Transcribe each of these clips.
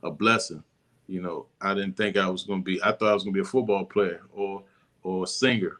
a blessing. I didn't think I was going to be. I thought I was going to be a football player or a singer.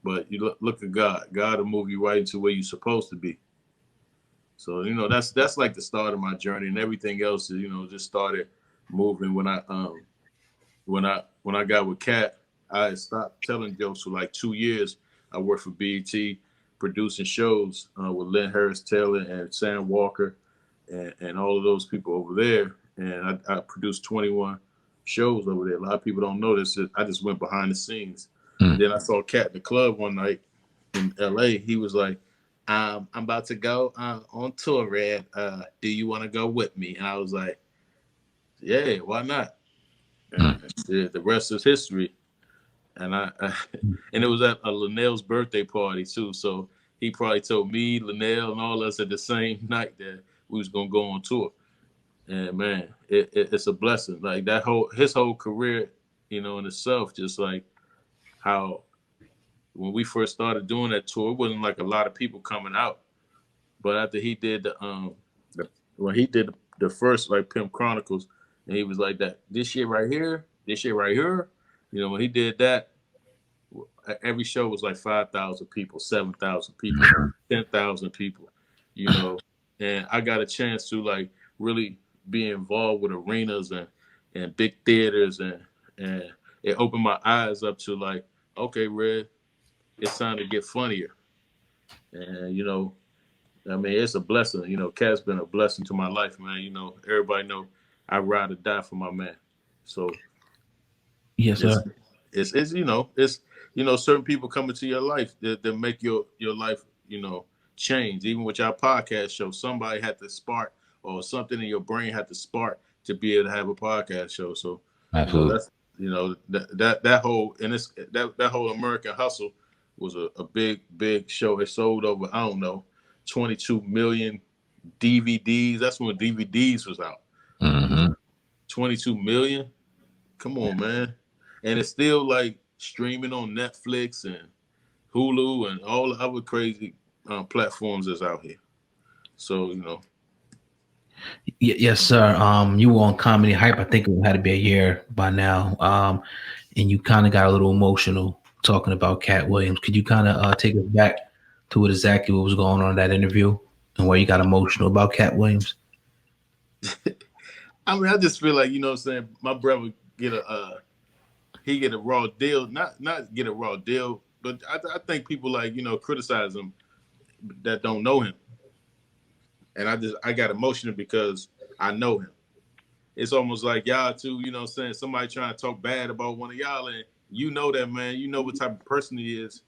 But you look at God. God will move you right into where you're supposed to be. So that's like the start of my journey, and everything else just started moving when I got with Katt. I stopped telling jokes for like 2 years. I worked for BET producing shows with Lynn Harris Taylor and Sam Walker and all of those people over there. And I produced 21 shows over there. A lot of people don't know this. I just went behind the scenes. And then I saw Katt in the club one night in LA. He was like, I'm about to go on tour, Red. Do you want to go with me? And I was like, yeah, why not? And the rest is history. And and it was at Linnell's birthday party too. So he probably told me, Linnell, and all us at the same night that we was gonna go on tour. And man, it's a blessing. Like his whole career, in itself, just like how when we first started doing that tour, it wasn't like a lot of people coming out. But after he did when he did the first like Pimp Chronicles, and he was like this shit right here, when he did that, every show was like 5,000 people, 7,000 people, 10,000 people, and I got a chance to like really be involved with arenas and big theaters, and it opened my eyes up to like, okay, Red, it's time to get funnier. And it's a blessing. Katt's been a blessing to my life, man. Everybody know I ride or die for my man. So yes, sir. It's certain people come into your life that make your life change. Even with your podcast show, somebody had to spark, or something in your brain had to spark to be able to have a podcast show. So Absolutely. that's that whole, and it's that whole American Hustle was a big show. It sold over, I don't know, 22 million DVDs. That's when DVDs was out. 22 million. Come on, man. And it's still like streaming on Netflix and Hulu and all the other crazy platforms that's out here. So Yes, sir. You were on Comedy Hype. I think it had to be a year by now. And you kind of got a little emotional talking about Katt Williams. Could you kind of take us back to what was going on in that interview and where you got emotional about Katt Williams? I mean, I just feel like, what I'm saying, my brother get a raw deal, not get a raw deal, but I think people like, criticize him that don't know him. And I got emotional because I know him. It's almost like y'all too, somebody trying to talk bad about one of y'all, and that, man, what type of person he is.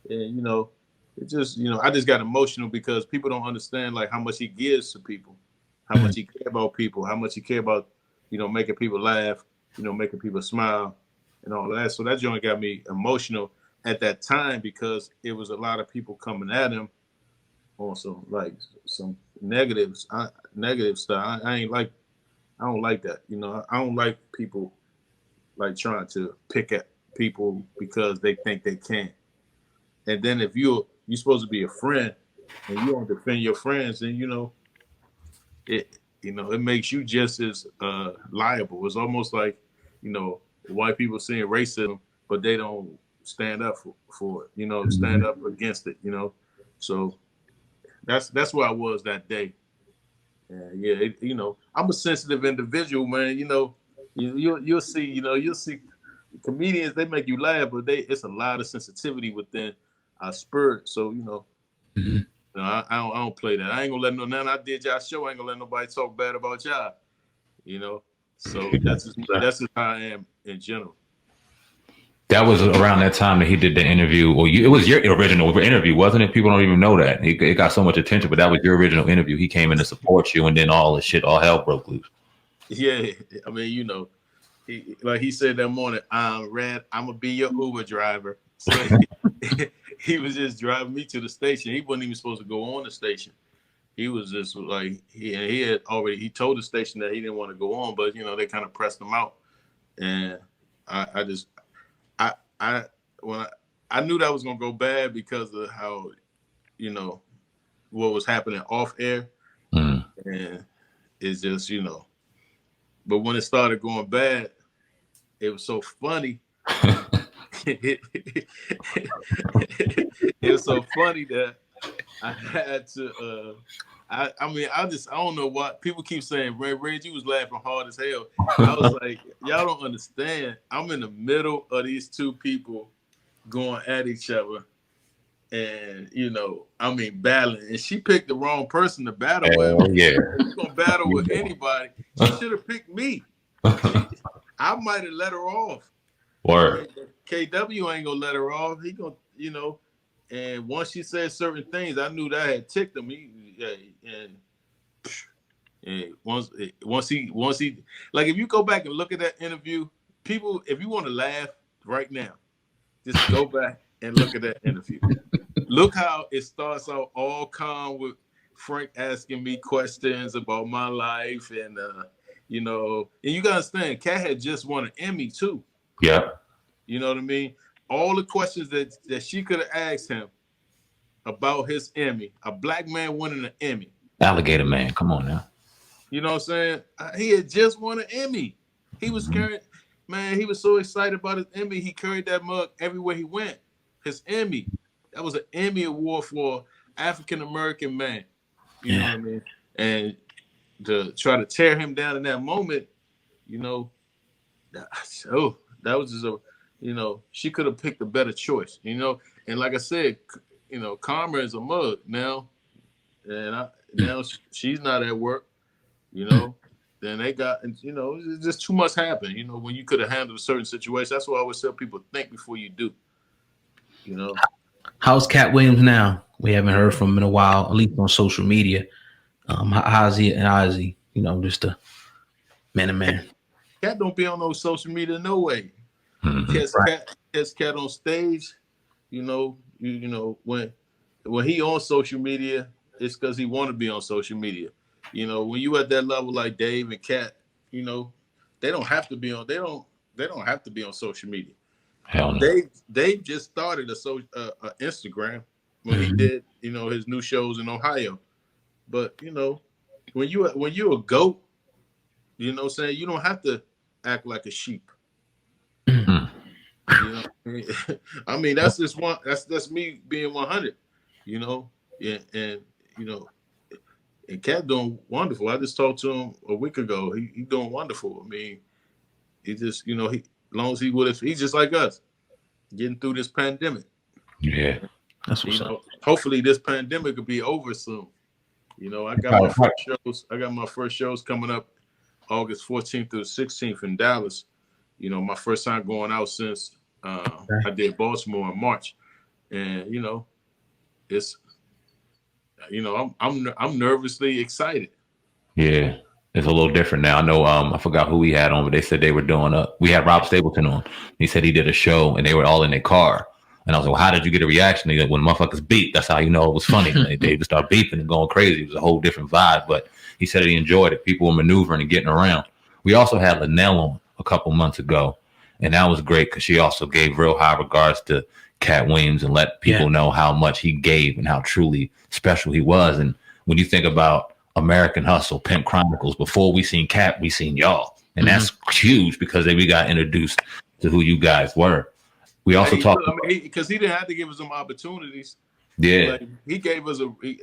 And, it just, I just got emotional because people don't understand like how much he gives to people, how much he care about people, how much he care about, making people laugh, making people smile and all that. So that joint got me emotional at that time because it was a lot of people coming at him on some negative stuff. I don't like that. I don't like people like trying to pick at people because they think they can. And then if you're supposed to be a friend and you don't defend your friends, then it makes you just as liable. It's almost like white people seeing racism, but they don't stand up for it. Stand up against it. So that's where I was that day. I'm a sensitive individual, man. You'll see comedians, they make you laugh, but it's a lot of sensitivity within our spirit. So I don't play that. I ain't gonna let none I did y'all show. I ain't gonna let nobody talk bad about y'all. So that's just how I am in general. That was around that time that he did the interview, or it was your original interview, wasn't it? People don't even know that. It got so much attention, but that was your original interview. He came in to support you, and then all hell broke loose. Yeah, I mean, like he said that morning, Red, I'm gonna be your Uber driver. So he was just driving me to the station. He wasn't even supposed to go on the station. He was just like he told the station that he didn't want to go on, but they kind of pressed him out, and I knew that was gonna go bad because of how what was happening off air, and it's just But when it started going bad, it was so funny. It was so funny that I had to. I don't know what people keep saying. Reg, you was laughing hard as hell. I was like, y'all don't understand. I'm in the middle of these two people going at each other, and battling. And she picked the wrong person to battle with. Yeah, she's gonna battle with anybody. She should have picked me. I might have let her off. Word. KW ain't gonna let her off. He gonna, and once she said certain things, I knew that had ticked him. And once he, like, if you go back and look at that interview, people, if you want to laugh right now, just go back and look at that interview. Look how it starts out all calm with Frank asking me questions about my life, and and you gotta understand, Katt had just won an Emmy too. Yeah. You know what I mean? All the questions that she could have asked him about his Emmy, a black man winning an Emmy. Alligator man, come on now. You know what I'm saying? He had just won an Emmy. He was carrying, man, he was so excited about his Emmy. He carried that mug everywhere he went. His Emmy. That was an Emmy award for African-American man. You know what I mean? And to try to tear him down in that moment, that was just she could have picked a better choice, And like I said, Karma is a mug now, and now she's not at work, Then they got, it's just too much happened, when you could have handled a certain situation. That's why I always tell people, think before you do, How's Katt Williams now? We haven't heard from him in a while, at least on social media. How's he? Just a man. Katt don't be on no social media, no way. Catch Katt on stage, when he on social media, it's because he want to be on social media. When you at that level like Dave and Katt, they don't have to be on. They don't have to be on social media. Hell no. Dave just started a Instagram when he did, his new shows in Ohio. But when you're a goat, you know what I'm saying, you don't have to act like a sheep. I mean, that's just one. That's me being 100. And Katt doing wonderful. I just talked to him a week ago. He doing wonderful. I mean, he just he as long as he's just like us, getting through this pandemic. Yeah, that's what's up. Hopefully this pandemic will be over soon. I got my first shows. I got my first shows coming up August 14th through the 16th in Dallas. My first time going out since I did Baltimore in March, and it's I'm nervously excited. Yeah, it's a little different now. I know I forgot who we had on, but they said they were doing we had Rob Stapleton on. He said he did a show and they were all in their car. And I was like, well, how did you get a reaction? He like, when motherfuckers beep, that's how you know it was funny. They would start beeping and going crazy. It was a whole different vibe. But he said he enjoyed it. People were maneuvering and getting around. We also had Linnell on a couple months ago. And that was great because she also gave real high regards to Katt Williams and let people know how much he gave and how truly special he was. And when you think about American Hustle, Pimp Chronicles, before we seen Katt, we seen y'all. And that's huge because we got introduced to who you guys were. We also talked because he didn't have to give us some opportunities. Yeah. Like, he gave us he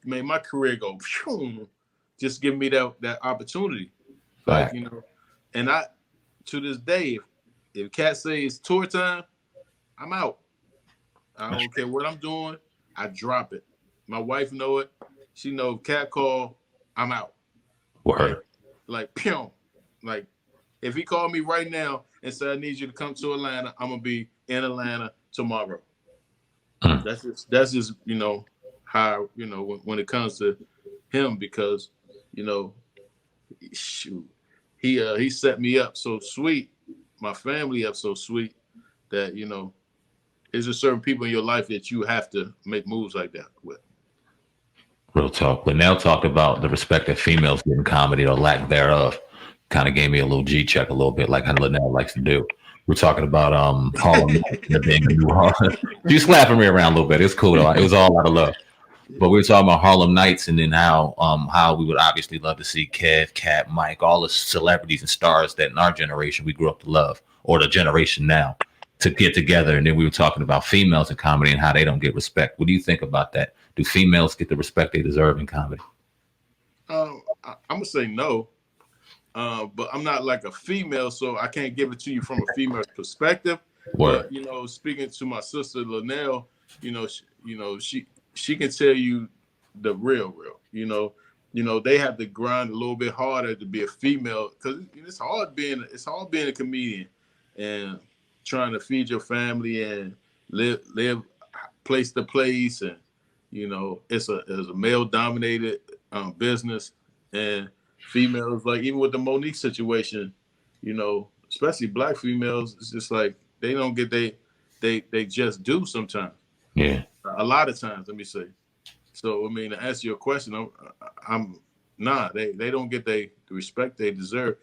made my career go just give me that opportunity. Right. Like, and I, to this day, if Katt says tour time, I'm out. I don't care what I'm doing. I drop it. My wife know it. She know if Katt call, I'm out. Word. Like, pew. Like, if he called me right now and said, I need you to come to Atlanta, I'm going to be in Atlanta tomorrow. That's just how, when it comes to him, because, shoot, he set me up so sweet, my family up so sweet that, there's just certain people in your life that you have to make moves like that with. Real talk. Linnell talked about the respect that females get in comedy or lack thereof. Kind of gave me a little G check a little bit, like how Linnell likes to do. We're talking about Harlem being a new Harlem. She's slapping me around a little bit. It's cool though. It was all out of love. But we were talking about Harlem Nights, and then how we would obviously love to see Kev, Cat, Mike, all the celebrities and stars that in our generation we grew up to love, or the generation now, to get together. And then we were talking about females in comedy and how they don't get respect. What do you think about that? Do females get the respect they deserve in comedy? I'm gonna say no, but I'm not like a female, so I can't give it to you from a female perspective. Word. But you know, speaking to my sister Linnell, she can tell you the real. You know, they have to grind a little bit harder to be a female because it's hard being a comedian and trying to feed your family and live place to place, and you know, it's a male dominated business, and females, like even with the Monique situation, you know, especially black females, it's just like they don't get they just do sometimes. Yeah. A lot of times, let me say. So I mean, to answer your question, I'm they don't get the respect they deserve.